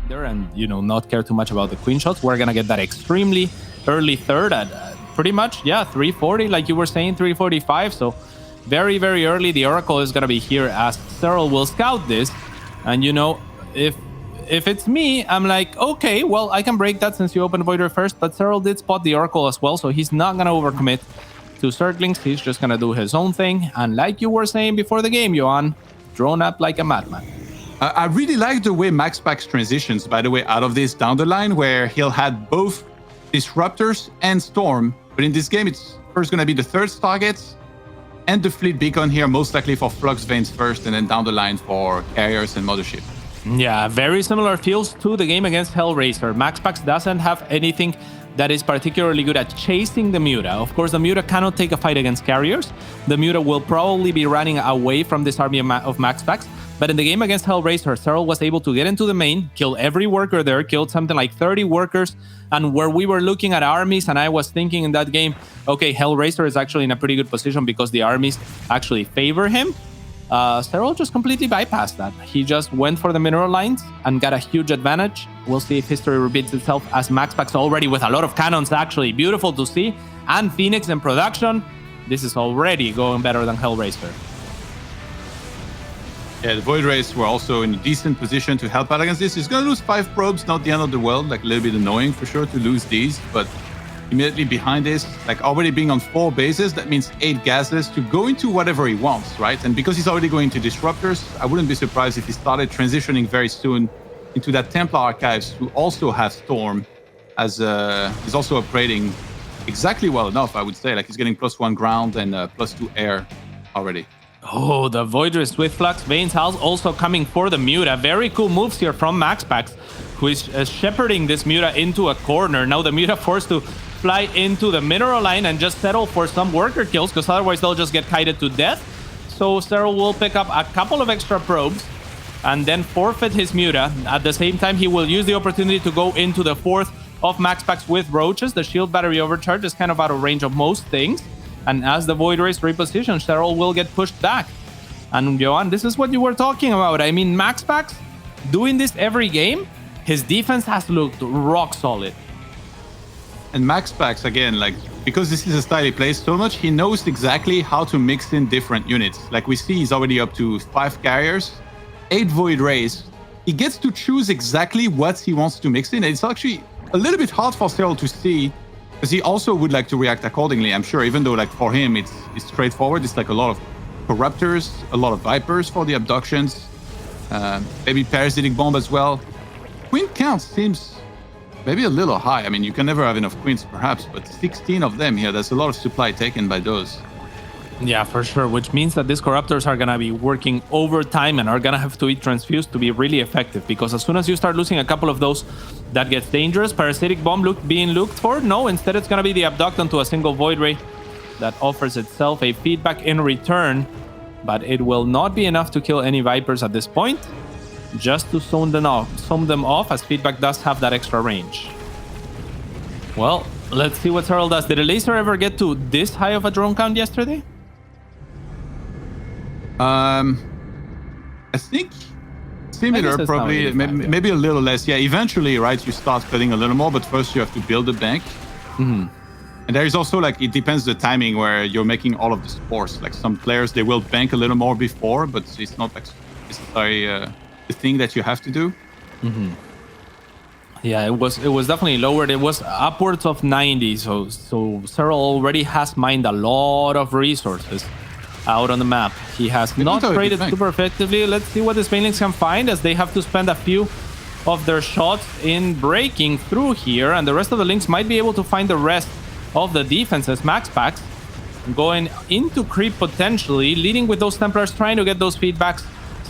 there and, you know, not care too much about the queen shots. We're gonna get that extremely early third at pretty much, yeah, 340, like you were saying, 345. So very, very early. The Oracle is gonna be here as Serral will scout this. And, you know, if it's me, I'm like, okay, well, I can break that since you opened Voider first, but Serral did spot the Oracle as well, so he's not gonna overcommit to Zerglings. He's just gonna do his own thing. And like you were saying before the game, Johan, drone up like a madman. I really like the way Maxpax transitions, by the way, out of this down the line, where he'll have both Disruptors and Storm. But in this game, it's first going to be the third targets and the Fleet Beacon here, most likely for Flux Veins first, and then down the line for Carriers and Mothership. Yeah, very similar feels to the game against Hellraiser. Maxpax doesn't have anything that is particularly good at chasing the Muta. Of course, the Muta cannot take a fight against Carriers. The Muta will probably be running away from this army of Maxpax. But in the game against Hellraiser, Serral was able to get into the main, kill every worker there, killed something like 30 workers. And where we were looking at armies, and I was thinking in that game, okay, Hellraiser is actually in a pretty good position because the armies actually favor him. Serral just completely bypassed that. He just went for the mineral lines and got a huge advantage. We'll see if history repeats itself as Maxpax already with a lot of cannons, actually beautiful to see. And Phoenix in production. This is already going better than Hellraiser. Yeah, the Void Rays were also in a decent position to help out against this. He's going to lose 5 probes, not the end of the world. Like, a little bit annoying for sure to lose these, but immediately behind this, like already being on 4 bases, that means 8 gases to go into whatever he wants, right? And because he's already going to Disruptors, I wouldn't be surprised if he started transitioning very soon into that Templar Archives, who also have Storm, as he's also upgrading exactly well enough, I would say. Like, he's getting +1 ground and +2 air already. Oh, the Voidress with Flux Veins House also coming for the Muta. Very cool moves here from Maxpax, who is shepherding this Muta into a corner. Now the Muta forced to fly into the mineral line and just settle for some worker kills, because otherwise they'll just get kited to death. So Serral will pick up a couple of extra probes and then forfeit his Muta. At the same time, he will use the opportunity to go into the 4th of Maxpax with Roaches. The shield battery overcharge is kind of out of range of most things. And as the Void Race repositions, Serral will get pushed back. And Johan, this is what you were talking about. I mean, Maxpax doing this every game, his defense has looked rock solid. And Maxpax, again, like, because this is a style he plays so much, he knows exactly how to mix in different units. Like we see, he's already up to 5 Carriers, 8 Void Rays. He gets to choose exactly what he wants to mix in. And it's actually a little bit hard for Serral to see, because he also would like to react accordingly, I'm sure, even though like for him it's straightforward. It's like a lot of Corruptors, a lot of Vipers for the abductions, maybe Parasitic Bomb as well. Queen count seems maybe a little high. I mean, you can never have enough queens perhaps, but 16 of them here, there's a lot of supply taken by those. Yeah, for sure, which means that these Corruptors are going to be working overtime and are going to have to be transfused to be really effective, because as soon as you start losing a couple of those, that gets dangerous. Parasitic Bomb being looked for? No, instead it's going to be the Abduct onto a single Void Ray that offers itself a feedback in return, but it will not be enough to kill any Vipers at this point, just to zone them off, as feedback does have that extra range. Well, let's see what Serral does. Did a laser ever get to this high of a drone count yesterday? I think similar, probably, maybe a little less. Yeah, eventually, right, you start cutting a little more, but first you have to build a bank. Mm-hmm. And there is also, like, it depends the timing where you're making all of the spores. Like, some players, they will bank a little more before, but it's not like necessarily the thing that you have to do. Mm-hmm. Yeah, it was definitely lowered. It was upwards of 90, so Serral already has mined a lot of resources out on the map. He has not traded super effectively. Let's see what the Banelings can find, as they have to spend a few of their shots in breaking through here, and the rest of the links might be able to find the rest of the defenses. Maxpax going into creep potentially, leading with those Templars, trying to get those feedbacks.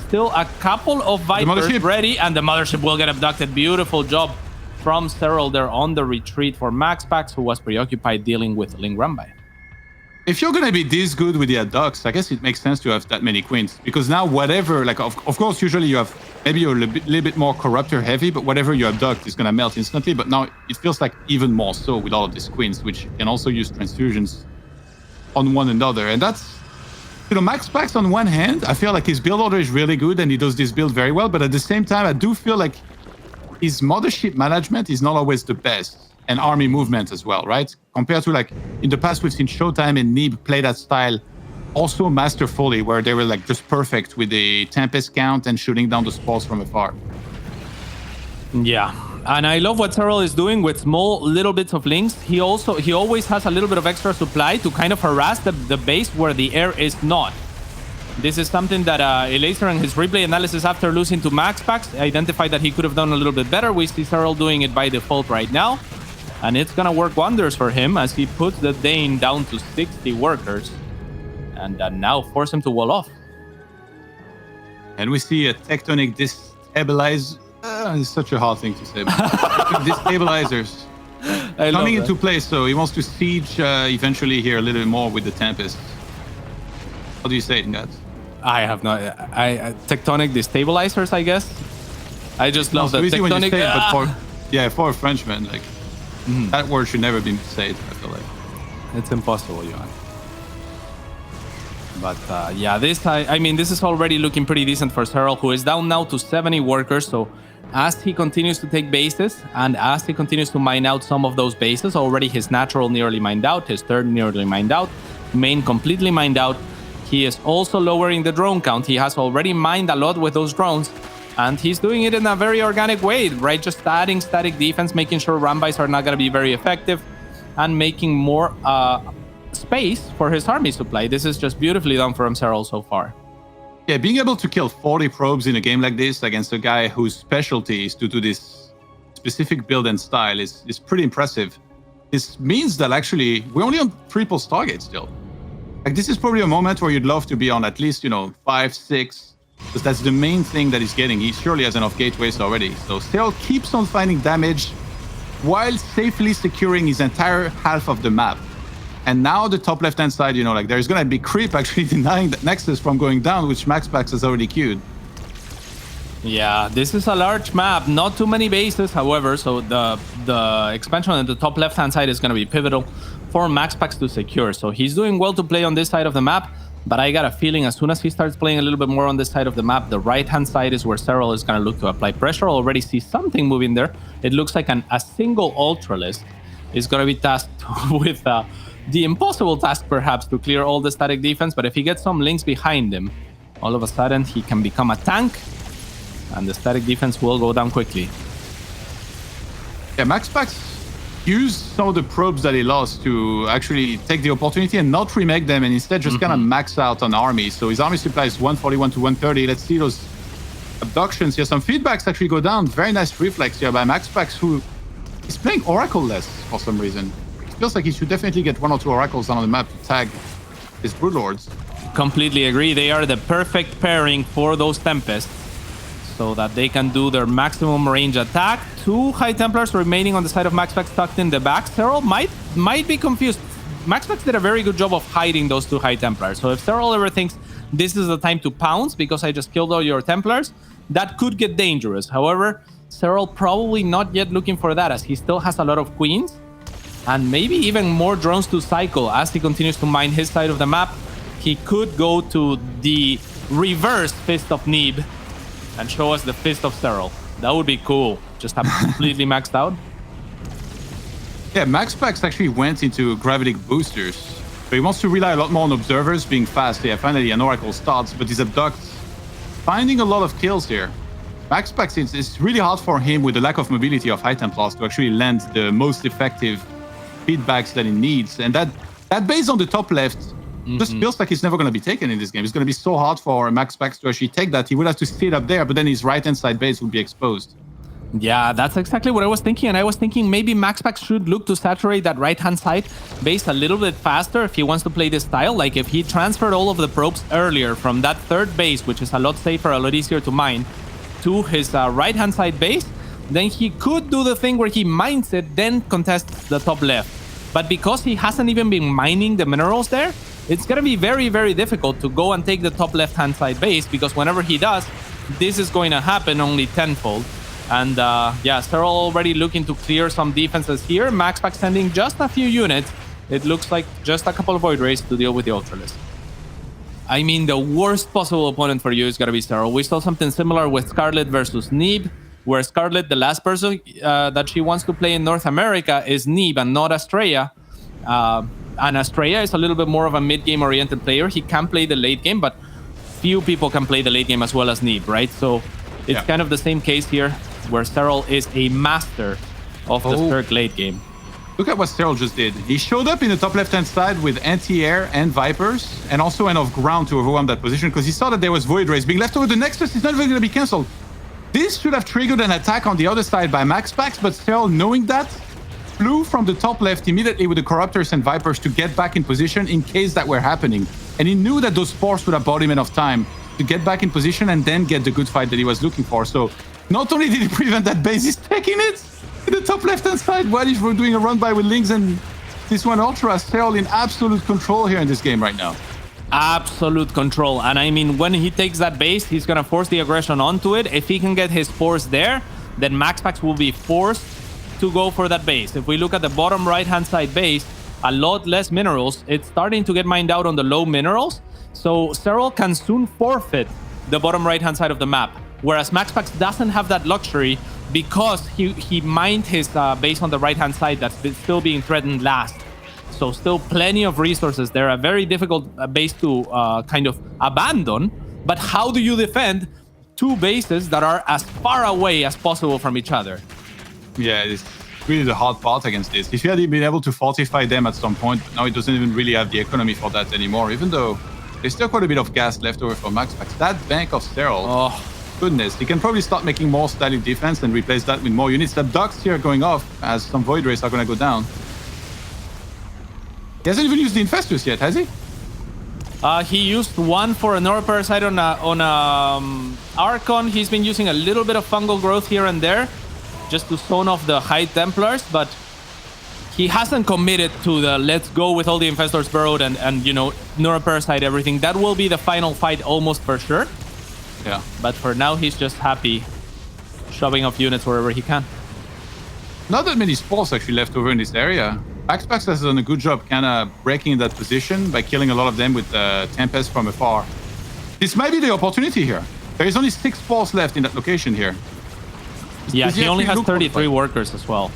Still a couple of Vipers ready, and the Mothership will get abducted. Beautiful job from Serral there on the retreat for Maxpax, who was preoccupied dealing with Ling Rambai. If you're going to be this good with the Abducts, I guess it makes sense to have that many queens, because now whatever, like, of course, usually you have, maybe you're a little bit more Corruptor heavy, but whatever you abduct is going to melt instantly. But now it feels like even more so with all of these queens, which can also use transfusions on one another. And that's, you know, Maxpax on one hand, I feel like his build order is really good and he does this build very well. But at the same time, I do feel like his mothership management is not always the best, and army movement as well, right? Compared to like in the past, we've seen Showtime and Nib play that style also masterfully, where they were like just perfect with the Tempest count and shooting down the spalls from afar. Yeah. And I love what Serral is doing with small little bits of links. He always has a little bit of extra supply to kind of harass the base where the air is not. This is something that Elaser in his replay analysis after losing to Maxpax identified that he could have done a little bit better. We see Serral doing it by default right now. And it's going to work wonders for him as he puts the Dane down to 60 workers. And now force him to wall off. And we see a tectonic destabilize. It's such a hard thing to say. Destabilizers coming into play, so he wants to siege eventually here a little bit more with the Tempest. How do you say it, guys? I have no... tectonic destabilizers, I guess. I just love the tectonic... When you say it, but for a Frenchman, like that word should never be said, I feel like. It's impossible, Johan. But yeah, this is already looking pretty decent for Serral, who is down now to 70 workers. So as he continues to take bases and as he continues to mine out some of those bases, already his natural nearly mined out, his third nearly mined out, main completely mined out. He is also lowering the drone count. He has already mined a lot with those drones, and he's doing it in a very organic way, right? Just adding static defense, making sure Rambis are not going to be very effective, and making more space for his army supply. This is just beautifully done from Serral so far. Yeah, being able to kill 40 probes in a game like this against a guy whose specialty is to do this specific build and style is pretty impressive. This means that actually we're only on triple target still. Like, this is probably a moment where you'd love to be on at least, 5, 6, because that's the main thing that he's getting. He surely has enough gateways already. So Serral keeps on finding damage while safely securing his entire half of the map. And now the top left-hand side, there's going to be creep actually denying that Nexus from going down, which Maxpax has already queued. Yeah, this is a large map, not too many bases, however, so the expansion on the top left-hand side is going to be pivotal for Maxpax to secure. So he's doing well to play on this side of the map, but I got a feeling as soon as he starts playing a little bit more on this side of the map, the right-hand side is where Serral is going to look to apply pressure. Already see something moving there. It looks like a single Ultralist is going to be tasked with... the impossible task, perhaps, to clear all the static defense, but if he gets some links behind him, all of a sudden he can become a tank, and the static defense will go down quickly. Yeah, Maxpax used some of the probes that he lost to actually take the opportunity and not remake them, and instead just kind of max out on army. So his army supply is 141 to 130. Let's see those abductions here. Some feedbacks actually go down. Very nice reflex here by Maxpax, who is playing Oracle less for some reason. Feels like he should definitely get 1 or 2 oracles on the map to tag his broodlords. Completely agree. They are the perfect pairing for those Tempests so that they can do their maximum range attack. 2 High Templars remaining on the side of Maxpax tucked in the back. Serral might be confused. Maxpax did a very good job of hiding those 2 High Templars. So if Serral ever thinks this is the time to pounce because I just killed all your Templars, that could get dangerous. However, Serral probably not yet looking for that as he still has a lot of queens. And maybe even more drones to cycle as he continues to mine his side of the map. He could go to the reverse Fist of Nib and show us the Fist of Serral. That would be cool. Just have completely maxed out. Yeah, Maxpax actually went into gravitic boosters. So he wants to rely a lot more on observers being fast. Yeah, finally an Oracle starts, but he's abducts. Finding a lot of kills here. Maxpax, it's really hard for him with the lack of mobility of High Templars to actually land the most effective feedbacks that he needs, and that base on the top left just feels like it's never going to be taken in this game. It's going to be so hard for Maxpax to actually take that. He would have to sit up there, but then his right-hand side base would be exposed. Yeah, that's exactly what I was thinking, and I was thinking maybe Maxpax should look to saturate that right-hand side base a little bit faster if he wants to play this style. Like if he transferred all of the probes earlier from that third base, which is a lot safer, a lot easier to mine, to his right-hand side base, then he could do the thing where he mines it, then contests the top left. But because he hasn't even been mining the minerals there, it's going to be very, very difficult to go and take the top left-hand side base, because whenever he does, this is going to happen only tenfold. And yeah, Serral already looking to clear some defenses here. Maxpax sending just a few units. It looks like just a couple of Void Rays to deal with the Ultralist. I mean, the worst possible opponent for you is going to be Serral. We saw something similar with Scarlet versus Nib. where Scarlet, the last person that she wants to play in North America, is Neeb and not Estrella. And Estrella is a little bit more of a mid-game oriented player. He can play the late game, but few people can play the late game as well as Neeb, right? So it's kind of the same case here, where Serral is a master of the Zerg late game. Look at what Serral just did. He showed up in the top left-hand side with anti-air and Vipers, and also enough ground to overwhelm that position, because he saw that there was Void Rays being left over. The Nexus is not even going to be cancelled. This should have triggered an attack on the other side by Maxpax, but Serral, knowing that, flew from the top left immediately with the Corruptors and Vipers to get back in position in case that were happening. And he knew that those spores would have bought him enough time to get back in position and then get the good fight that he was looking for. So not only did he prevent that base, he's taking it in the top left-hand side while he's doing a run-by with Lynx and this one Ultra. Serral in absolute control here in this game right now. Absolute control. And I mean, when he takes that base, he's going to force the aggression onto it. If he can get his spores there, then Maxpax will be forced to go for that base. If we look at the bottom right-hand side base, a lot less minerals. It's starting to get mined out on the low minerals. So Serral can soon forfeit the bottom right-hand side of the map. Whereas Maxpax doesn't have that luxury because he mined his base on the right-hand side that's still being threatened last. So still plenty of resources there. A very difficult base to kind of abandon. But how do you defend two bases that are as far away as possible from each other? Yeah, it's really the hard part against this. If he had been able to fortify them at some point, now it doesn't even really have the economy for that anymore, even though there's still quite a bit of gas left over for Maxpax. That bank of Serral, goodness, he can probably start making more stylic defense and replace that with more units. That ducks here going off as some Void Rays are going to go down. He hasn't even used the Infestors yet, has he? He used one for a Nora Parasite on Archon. He's been using a little bit of fungal growth here and there, just to zone off the High Templars, but he hasn't committed to the let's go with all the Infestors burrowed and you know, Nora Parasite everything. That will be the final fight almost for sure. Yeah. But for now, he's just happy shoving off units wherever he can. Not that many spores actually left over in this area. Maxpax has done a good job kind of breaking that position by killing a lot of them with Tempest from afar. This might be the opportunity here. There is only 6 spores left in that location here. Yeah, he only has 33 workers as well.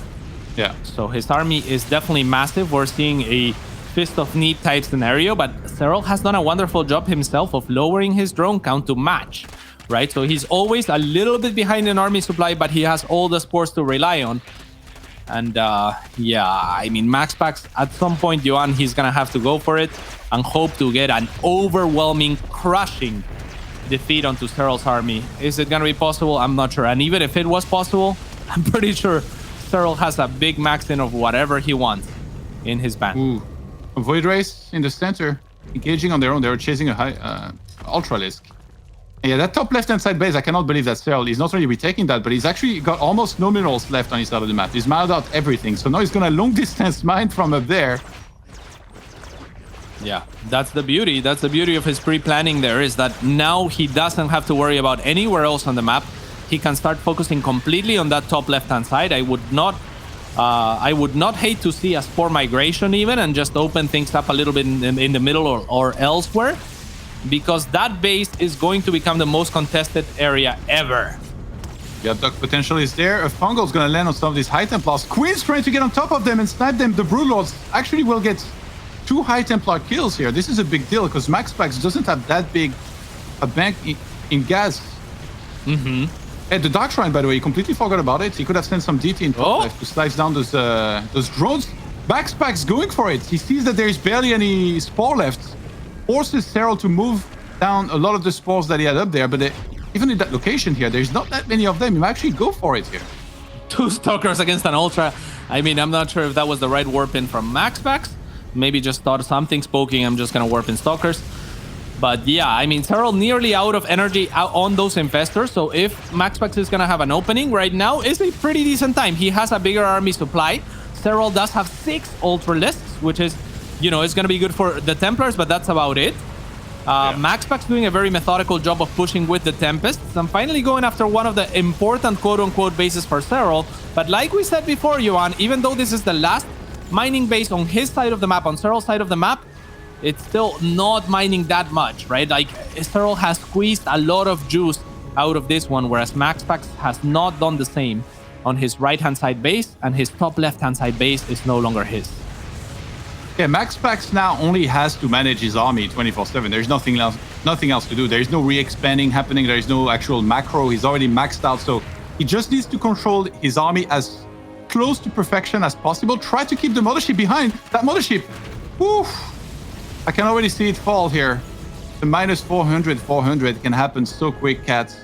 Yeah. So his army is definitely massive. We're seeing a Fist of Need type scenario, but Serral has done a wonderful job himself of lowering his drone count to match, right? So he's always a little bit behind in army supply, but he has all the spores to rely on. And yeah, I mean, Maxpax, at some point, Johan, he's going to have to go for it and hope to get an overwhelming, crushing defeat onto Serral's army. Is it going to be possible? I'm not sure. And even if it was possible, I'm pretty sure Serral has a big max-in of whatever he wants in his band. Ooh. A Void Race in the center, engaging on their own. They're chasing a high Ultralisk. Yeah, that top left-hand side base, I cannot believe that Serral is not only retaking that, but he's actually got almost no minerals left on his side of the map. He's mined out everything. So now he's going to long-distance mine from up there. Yeah, that's the beauty. That's the beauty of his pre-planning there, is that now he doesn't have to worry about anywhere else on the map. He can start focusing completely on that top left-hand side. I would not hate to see a spore migration even and just open things up a little bit in the middle or elsewhere, because that base is going to become the most contested area ever. Yeah, Duck potential is there. A Fungal's going to land on some of these High Templars. Queen's trying to get on top of them and snipe them. The Broodlords actually will get 2 High Templar kills here. This is a big deal because Maxpax doesn't have that big a bank in gas. Mm-hmm. And the Dark Shrine, by the way, he completely forgot about it. He could have sent some DT in top left to slice down those drones. Maxpax going for it. He sees that there is barely any spore left. Forces Serral to move down a lot of the spores that he had up there. But even in that location here, there's not that many of them. He might actually go for it here. 2 Stalkers against an Ultra. I mean, I'm not sure if that was the right warp in from Maxpax. Maybe just thought something's poking. I'm just going to warp in Stalkers. But yeah, I mean, Serral nearly out of energy on those Infestors. So if Maxpax is going to have an opening right now, it's a pretty decent time. He has a bigger army supply. Serral does have 6 Ultralisks, which is, you know, it's going to be good for the Templars, but that's about it. Maxpax doing a very methodical job of pushing with the Tempests. I'm finally going after one of the important quote-unquote bases for Serral. But like we said before, Johan, even though this is the last mining base on his side of the map, on Serral's side of the map, it's still not mining that much, right? Like, Serral has squeezed a lot of juice out of this one, whereas Maxpax has not done the same on his right-hand side base, and his top left-hand side base is no longer his. Yeah, Maxpax now only has to manage his army 24/7. There's nothing else to do. There's no re-expanding happening. There's no actual macro. He's already maxed out, so he just needs to control his army as close to perfection as possible. Try to keep the mothership behind. That mothership, woof! I can already see it fall here. The minus 400 can happen so quick, Cats.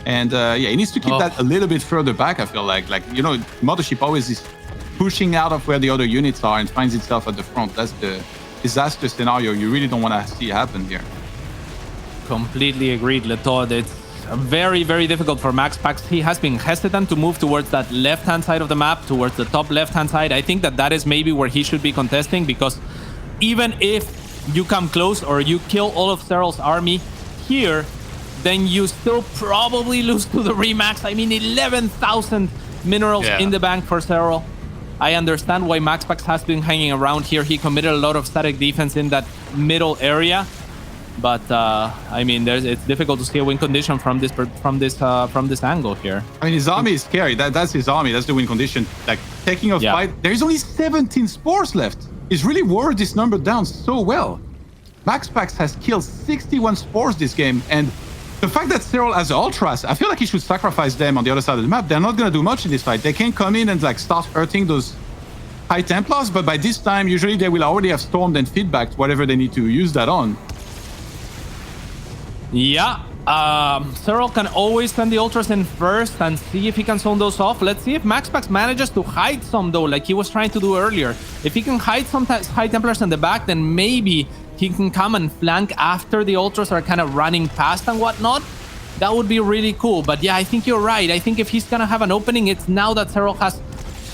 And yeah, he needs to keep that a little bit further back, I feel like. Like, you know, mothership always is pushing out of where the other units are and finds itself at the front. That's the disaster scenario you really don't want to see happen here. Completely agreed, Letod. It's very, very difficult for Maxpax. He has been hesitant to move towards that left-hand side of the map, towards the top left-hand side. I think that is maybe where he should be contesting, because even if you come close or you kill all of Serral's army here, then you still probably lose to the Remax. I mean, 11,000 minerals in the bank for Serral. I understand why Maxpax has been hanging around here. He committed a lot of static defense in that middle area, but I mean, it's difficult to see a win condition from this angle here. I mean, his army is scary. That's his army. That's the win condition. Like taking a fight. There's only 17 spores left. He's really wore this number down so well. Maxpax has killed 61 spores this game, and the fact that Serral has ultras, I feel like he should sacrifice them on the other side of the map. They're not going to do much in this fight. They can come in and like start hurting those high Templars, but by this time, usually they will already have stormed and feedbacked whatever they need to use that on. Yeah, Serral can always send the ultras in first and see if he can zone those off. Let's see if Maxpax manages to hide some, though, like he was trying to do earlier. If he can hide some high Templars in the back, then maybe he can come and flank after the ultras are kind of running past and whatnot. That would be really cool. But yeah, I think you're right. I think if he's gonna have an opening, it's now that Serral has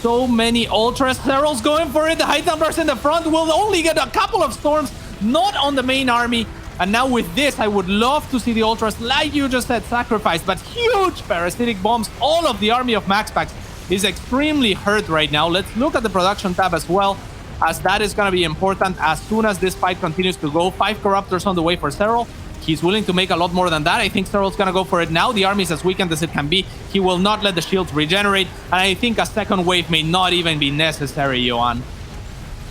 so many ultras. Serral's going for it. The high Templars in the front will only get a couple of storms, not on the main army. And now with this, I would love to see the ultras, like you just said, sacrificed. But huge parasitic bombs. All of the army of Maxpax is extremely hurt right now. Let's look at the production tab as well, as that is going to be important as soon as this fight continues to go. 5 Corruptors on the way for Serral. He's willing to make a lot more than that. I think Serral's going to go for it now. The army is as weakened as it can be. He will not let the shields regenerate. And I think a second wave may not even be necessary, Johan.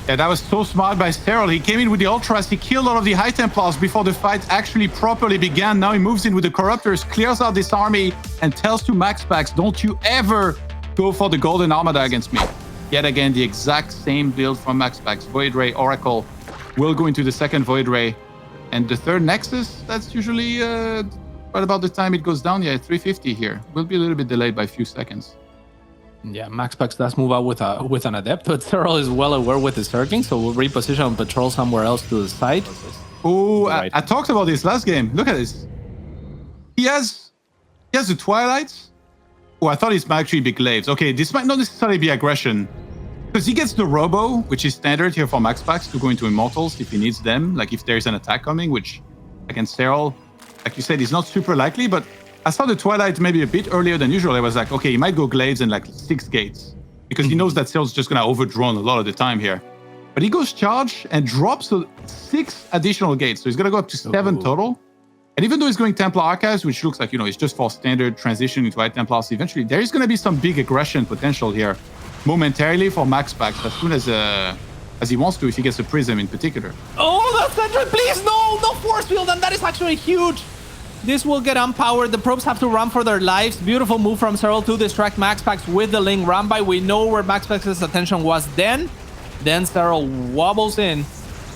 Yeah, that was so smart by Serral. He came in with the ultras. He killed all of the high Templars before the fight actually properly began. Now he moves in with the Corruptors, clears out this army, and tells to Maxpax, don't you ever go for the Golden Armada against me. Yet again, the exact same build from Maxpax. Void Ray, Oracle will go into the second Void Ray. And the third Nexus, that's usually right about the time it goes down. Yeah, 350 here. Will be a little bit delayed by a few seconds. Yeah, Maxpax does move out with an Adept, but Serral is well aware with his Zerging, so we'll reposition and patrol somewhere else to the side. Oh, right. I talked about this last game. Look at this. He has the Twilights. Oh, I thought it might actually be Glaives. Okay, this might not necessarily be aggression, because he gets the Robo, which is standard here for Maxpax, to go into Immortals if he needs them, like if there's an attack coming, which against Serral, like you said, is not super likely, but I saw the Twilight maybe a bit earlier than usual. I was like, okay, he might go Glaives and like 6 gates, because he knows that Serral's just going to overdrone a lot of the time here. But he goes Charge and drops 6 additional gates, so he's going to go up to 7 total. And even though he's going Templar Archives, which looks like, you know, it's just for standard transition into High Templars, eventually there is going to be some big aggression potential here momentarily for Maxpax as soon as he wants to, if he gets a Prism in particular. Oh, that's Sentry, please, no Force Field, and that is actually huge. This will get unpowered. The probes have to run for their lives. Beautiful move from Serral to distract Maxpax with the Ling run by. We know where Maxpax's attention was then. Then Serral wobbles in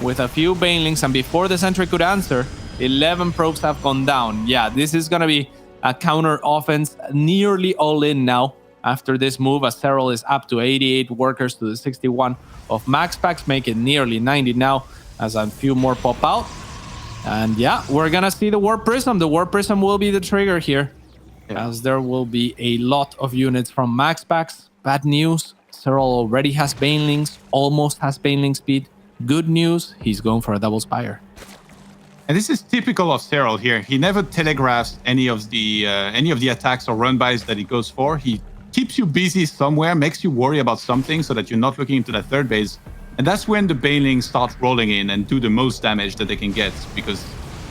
with a few Banelings, and before the Sentry could answer, 11 probes have gone down. Yeah, this is going to be a counter offense nearly all in now after this move, as Serral is up to 88 workers to the 61 of Maxpax, make it nearly 90 now as a few more pop out. And yeah, we're going to see the Warp Prism. The Warp Prism will be the trigger here, as there will be a lot of units from Maxpax. Bad news, Serral already has Banelings, almost has Baneling speed. Good news, he's going for a double Spire. And this is typical of Serral here. He never telegraphs any of the attacks or run-bys that he goes for. He keeps you busy somewhere, makes you worry about something so that you're not looking into that third base. And that's when the Banelings start rolling in and do the most damage that they can get, because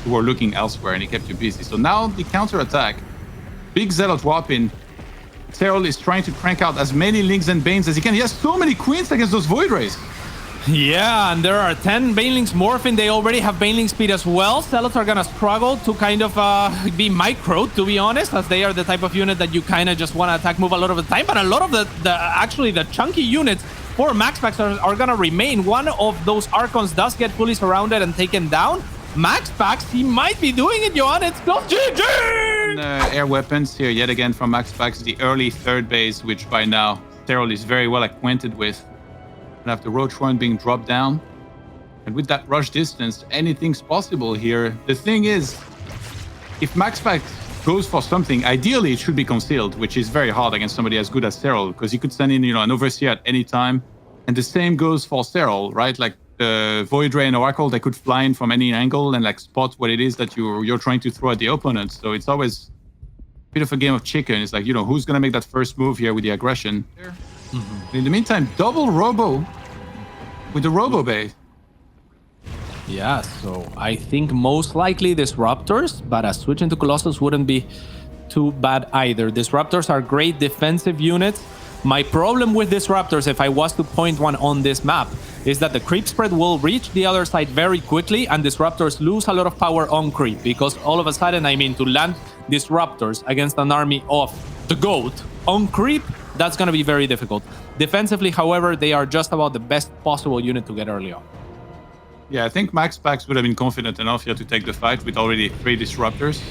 you were looking elsewhere and he kept you busy. So now the counter-attack big Zealot warp in. Serral is trying to crank out as many Lings and Banes as he can. He has so many Queens against those Void Rays. Yeah, and there are 10 Banelings morphing. They already have Baneling speed as well. Zealots are gonna struggle to kind of be micro, to be honest, as they are the type of unit that you kind of just want to attack move a lot of the time. But a lot of the chunky units for Maxpax are gonna remain. One of those Archons does get fully surrounded and taken down. Maxpax, he might be doing it, Johan. It's close. GG! Air weapons here yet again from Maxpax, the early third base, which by now Serral is very well acquainted with. And after Roach Horn being dropped down, and with that rush distance, anything's possible here. The thing is, if Maxpax goes for something, ideally it should be concealed, which is very hard against somebody as good as Serral, because he could send in, an Overseer at any time. And the same goes for Serral, right? Like the Void Ray and Oracle, they could fly in from any angle and like spot what it is that you're trying to throw at the opponent. So it's always a bit of a game of chicken. It's like, who's going to make that first move here with the aggression? In the meantime, double Robo with the Robo Bay. Yeah, so I think most likely Disruptors, but a switch into Colossus wouldn't be too bad either. Disruptors are great defensive units. My problem with Disruptors, if I was to point one on this map, is that the creep spread will reach the other side very quickly, and Disruptors lose a lot of power on creep, because all of a sudden, to land Disruptors against an army of the GOAT on creep, that's going to be very difficult. Defensively, however, they are just about the best possible unit to get early on. Yeah, I think Maxpax would have been confident enough here to take the fight with already 3 Disruptors.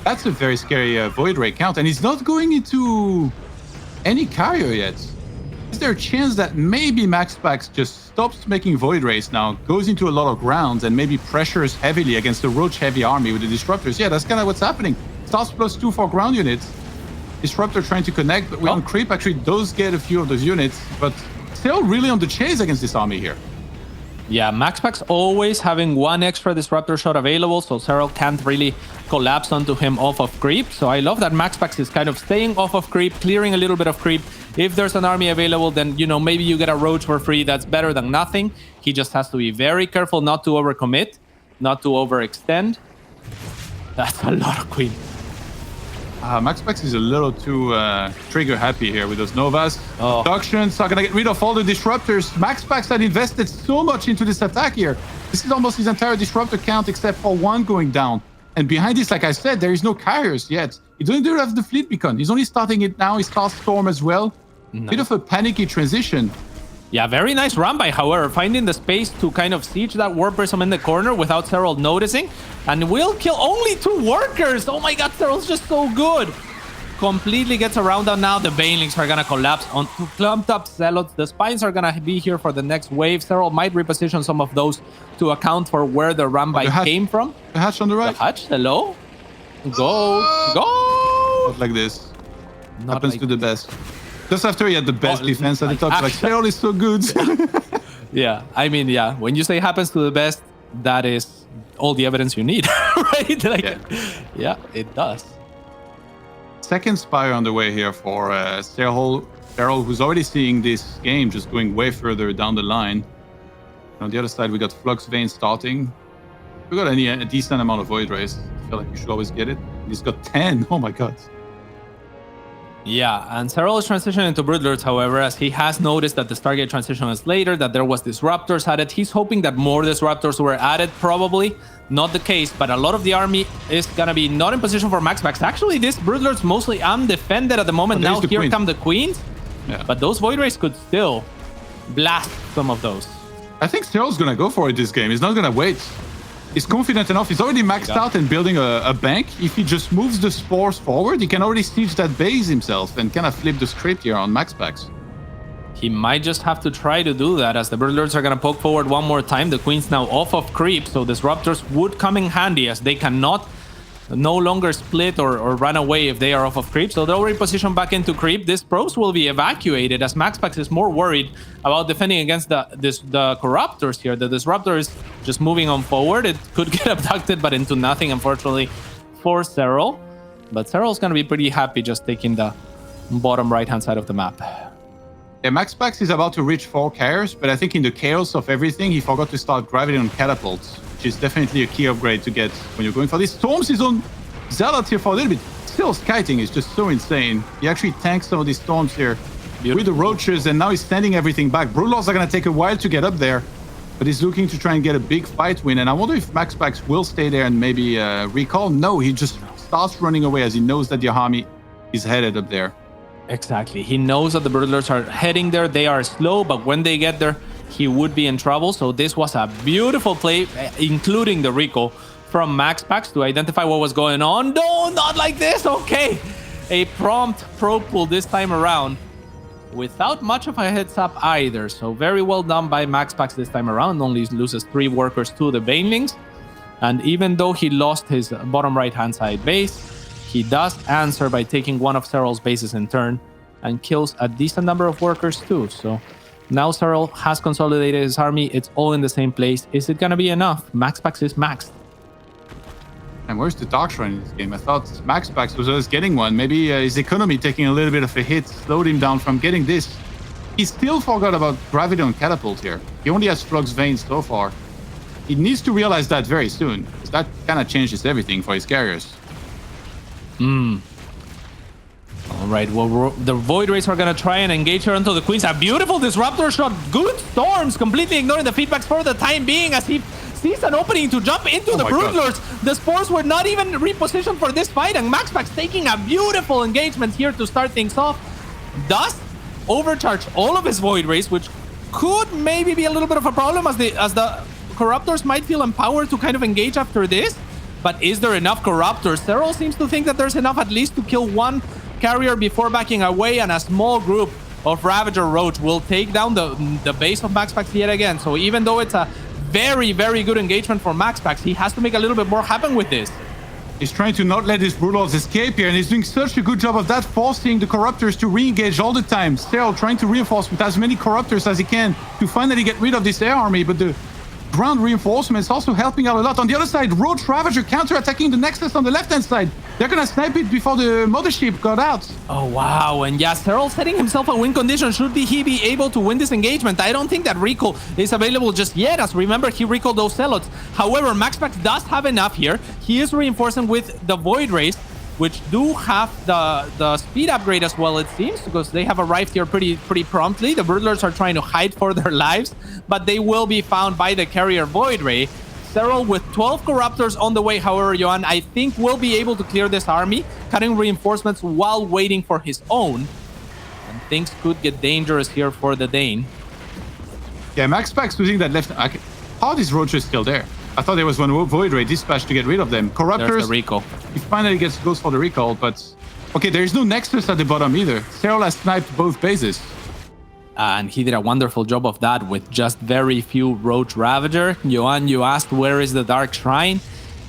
That's a very scary Void Ray count, and he's not going into any carrier yet. Is there a chance that maybe Maxpax just stops making Void Rays now, goes into a lot of grounds, and maybe pressures heavily against the Roach-heavy army with the Disruptors? Yeah, that's kind of what's happening. Stars +2 for ground units. Disruptor trying to connect, but on creep actually does get a few of those units, but still really on the chase against this army here. Yeah, Maxpax always having one extra Disruptor shot available, so Serral can't really collapse onto him off of creep. So I love that Maxpax is kind of staying off of creep, clearing a little bit of creep. If there's an army available, then, maybe you get a Roach for free. That's better than nothing. He just has to be very careful not to overcommit, not to overextend. That's a lot of Queen. Maxpax is a little too trigger happy here with those Novas. Productions are going to get rid of all the Disruptors. Maxpax had invested so much into this attack here. This is almost his entire Disruptor count except for one going down. And behind this, like I said, there is no carriers yet. He doesn't even have the Fleet Beacon. He's only starting it now. He starts Storm as well. Nice. Bit of a panicky transition. Yeah, very nice run by, however, finding the space to kind of siege that Warp Prism in the corner without Serral noticing. And will kill only 2 workers. Oh my god, Serral's just so good. Completely gets around that now. The Banelings are going to collapse onto clumped up Zealots. The Spines are going to be here for the next wave. Serral might reposition some of those to account for where the run by came from. The hatch on the right. The hatch, hello? Go. Go! Not like this. Happens to the best. Just after he had the best defense at the top, like, Serral is so good. Yeah, when you say happens to the best, that is all the evidence you need, right? Yeah, it does. Second Spire on the way here for Serral, who's already seeing this game just going way further down the line. And on the other side, we got Flux Vein starting. We got a decent amount of Void Rays. I feel like you should always get it. He's got 10. Oh my god. Yeah, and Serral is transitioning into Broodlords, however, as he has noticed that the Stargate transition is later, that there was Disruptors added. He's hoping that more Disruptors were added, probably. Not the case, but a lot of the army is going to be not in position for Maxpax. Actually, this Broodlords mostly undefended at the moment. Now here come the Queens. Yeah. But those Void Rays could still blast some of those. I think Serral's going to go for it this game. He's not going to wait. He's confident enough. He's already maxed out and building a bank. If he just moves the spores forward, he can already siege that base himself and kind of flip the script here on Maxpax. He might just have to try to do that, as the Broodlords are going to poke forward one more time. The Queen's now off of creep, so Disruptors would come in handy, as they cannot no longer split or run away if they are off of creep. So they'll reposition back into creep. This Pros will be evacuated, as Maxpax is more worried about defending against the Corruptors here. The Disruptor is just moving on forward. It could get abducted, but into nothing, unfortunately, for Serral. But Serral's going to be pretty happy just taking the bottom right-hand side of the map. Yeah, Maxpax is about to reach 4 carriers, but I think in the chaos of everything, he forgot to start gravity on catapults, which is definitely a key upgrade to get when you're going for this. Storms is on Zealot here for a little bit. Still's kiting is just so insane. He actually tanks some of these storms here with the roaches, and now he's standing everything back. Broodlords are going to take a while to get up there, but he's looking to try and get a big fight win. And I wonder if Maxpax will stay there and maybe recall. No, he just starts running away as he knows that the army is headed up there. Exactly. He knows that the Broodlords are heading there. They are slow, but when they get there, he would be in trouble. So this was a beautiful play, including the recall from Maxpax to identify what was going on. No, not like this. Okay. A prompt probe pull this time around without much of a heads up either. So very well done by Maxpax this time around. Only loses 3 workers to the Banelings. And even though he lost his bottom right-hand side base, he does answer by taking one of Serral's bases in turn and kills a decent number of workers too. So now Serral has consolidated his army. It's all in the same place. Is it going to be enough? Maxpax is maxed. And where's the Dark Shrine in this game? I thought Maxpax was always getting one. Maybe his economy taking a little bit of a hit slowed him down from getting this. He still forgot about Graviton Catapult here. He only has Flux Veins so far. He needs to realize that very soon, because that kind of changes everything for his carriers. All right, well, the Void Rays are going to try and engage her until the Queen's a beautiful Disruptor shot. Good Storms, completely ignoring the feedbacks for the time being as he sees an opening to jump into the Broodlords. The Spores were not even repositioned for this fight, and Maxpax taking a beautiful engagement here to start things off. Does overcharge all of his Void Rays, which could maybe be a little bit of a problem as the Corruptors might feel empowered to kind of engage after this. But is there enough Corruptors? Serral seems to think that there's enough at least to kill one carrier before backing away, and a small group of Ravager Roach will take down the base of Maxpax yet again. So even though it's a very, very good engagement for Maxpax, he has to make a little bit more happen with this. He's trying to not let his Broodlords escape here, and he's doing such a good job of that, forcing the Corruptors to re-engage all the time. Serral trying to reinforce with as many Corruptors as he can to finally get rid of this air army, but the ground reinforcements also helping out a lot. On the other side, Roach Ravager counter-attacking the Nexus on the left-hand side. They're gonna snipe it before the mothership got out. Oh, wow. And yeah, Serral setting himself a win condition. Should he be able to win this engagement? I don't think that recall is available just yet, as remember, he recalled those Zealots. However, Maxpax does have enough here. He is reinforcing with the Void Rays, which do have the speed upgrade as well, it seems, because they have arrived here pretty promptly. The Broodlords are trying to hide for their lives, but they will be found by the carrier Void Ray. Serral with 12 Corruptors on the way, however, Johan, I think will be able to clear this army, cutting reinforcements while waiting for his own. And things could get dangerous here for the Dane. Yeah, Maxpax losing that left... How are these Roaches still there? I thought there was one Void Ray dispatched to get rid of them. Corruptors... There's the recall. He finally goes for the recall, but... Okay, there is no Nexus at the bottom either. Serral has sniped both bases. And he did a wonderful job of that with just very few Roach Ravager. Johan, you asked where is the Dark Shrine?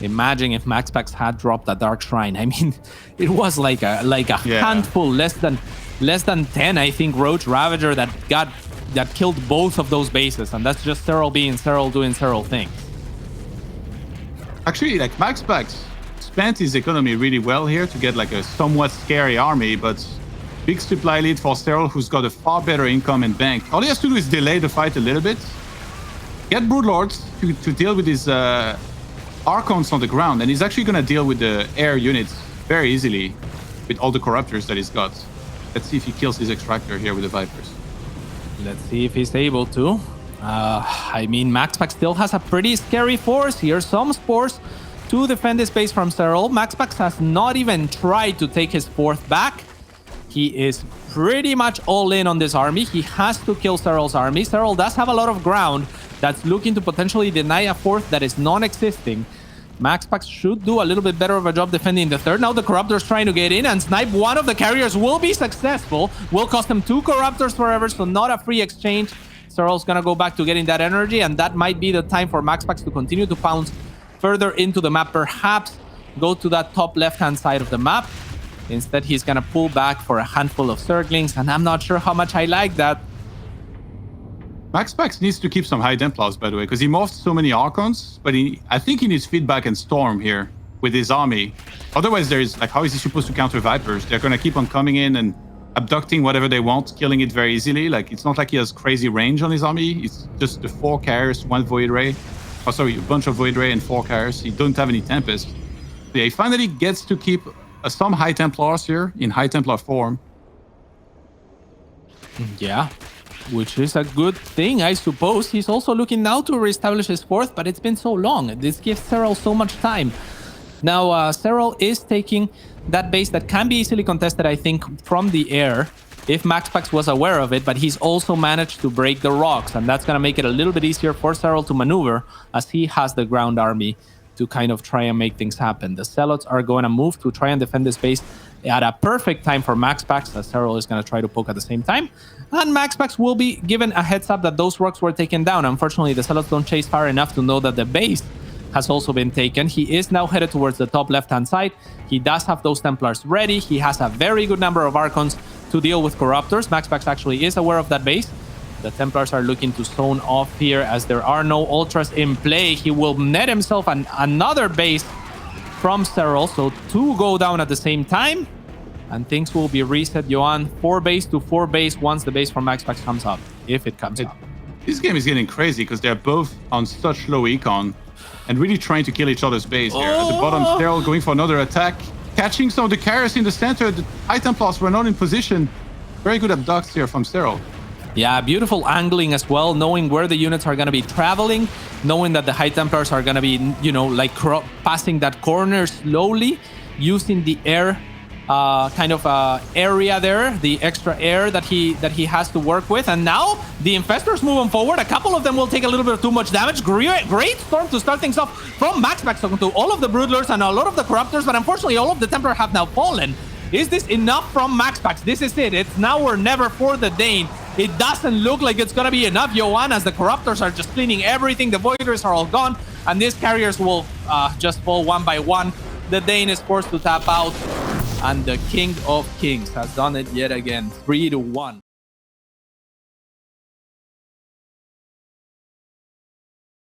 Imagine if Maxpax had dropped a Dark Shrine. I mean, it was like a handful, less than 10, I think, Roach Ravager that killed both of those bases. And that's just Serral being Serral doing Serral things. Actually, like, Maxpax spent his economy really well here to get like a somewhat scary army, but big supply lead for Serral, who's got a far better income and bank. All he has to do is delay the fight a little bit, get Broodlords to deal with his Archons on the ground, and he's actually going to deal with the air units very easily with all the Corruptors that he's got. Let's see if he kills his Extractor here with the Vipers. Let's see if he's able to. I mean, Maxpax still has a pretty scary force here. Some Spores to defend his base from Serral. Maxpax has not even tried to take his fourth back. He is pretty much all in on this army. He has to kill Serral's army. Serral does have a lot of ground that's looking to potentially deny a fourth that is non-existing. Maxpax should do a little bit better of a job defending the third. Now the Corruptor's trying to get in and snipe one of the carriers. Will be successful. Will cost him 2 Corruptors forever, so not a free exchange. Serral's gonna go back to getting that energy, and that might be the time for Maxpax to continue to pounce further into the map. Perhaps go to that top left-hand side of the map. Instead, he's gonna pull back for a handful of Zerglings, and I'm not sure how much I like that. Maxpax needs to keep some high Templars, by the way, because he morphed so many Archons, but I think he needs feedback and Storm here with his army. Otherwise, there's like, how is he supposed to counter Vipers? They're gonna keep on coming in and abducting whatever they want, killing it very easily. Like, it's not like he has crazy range on his army. It's just the 4 carriers, 1 Void Ray. Oh, sorry, a bunch of Void Ray and 4 carriers. He don't have any Tempest. Yeah, he finally gets to keep some High Templars here in High Templar form. Yeah, which is a good thing, I suppose. He's also looking now to reestablish his fourth, but it's been so long. This gives Serral so much time. Now, Serral is taking that base that can be easily contested, I think, from the air, if Maxpax was aware of it, but he's also managed to break the rocks, and that's going to make it a little bit easier for Serral to maneuver, as he has the ground army to kind of try and make things happen. The Zealots are going to move to try and defend this base at a perfect time for Maxpax, as Serral is going to try to poke at the same time. And Maxpax will be given a heads up that those rocks were taken down. Unfortunately, the Zealots don't chase far enough to know that the base has also been taken. He is now headed towards the top left-hand side. He does have those Templars ready. He has a very good number of Archons to deal with Corruptors. Maxpax actually is aware of that base. The Templars are looking to zone off here as there are no Ultras in play. He will net himself another base from Serral, so 2 go down at the same time. And things will be reset, Johan. 4 base to 4 base once the base from Maxpax comes up, if it comes up. This game is getting crazy because they're both on such low econ and really trying to kill each other's base here. At the bottom, Serral going for another attack, catching some of the carriers in the center. The High Templars were not in position. Very good abducts here from Serral. Yeah, beautiful angling as well, knowing where the units are going to be traveling, knowing that the High Templars are going to be, you know, like passing that corner slowly, using the air area there, the extra air that he has to work with. And now the Infestors moving forward. A couple of them will take a little bit too much damage. Great storm to start things off from Maxpax to all of the Broodlers and a lot of the Corruptors, but unfortunately all of the Templar have now fallen. Is this enough from Maxpax? This is it. It's now or never for the Dane. It doesn't look like it's gonna be enough, Johan, as the Corruptors are just cleaning everything. The Voiders are all gone, and these carriers will just fall one by one. The Dane is forced to tap out, and the King of Kings has done it yet again, 3-1.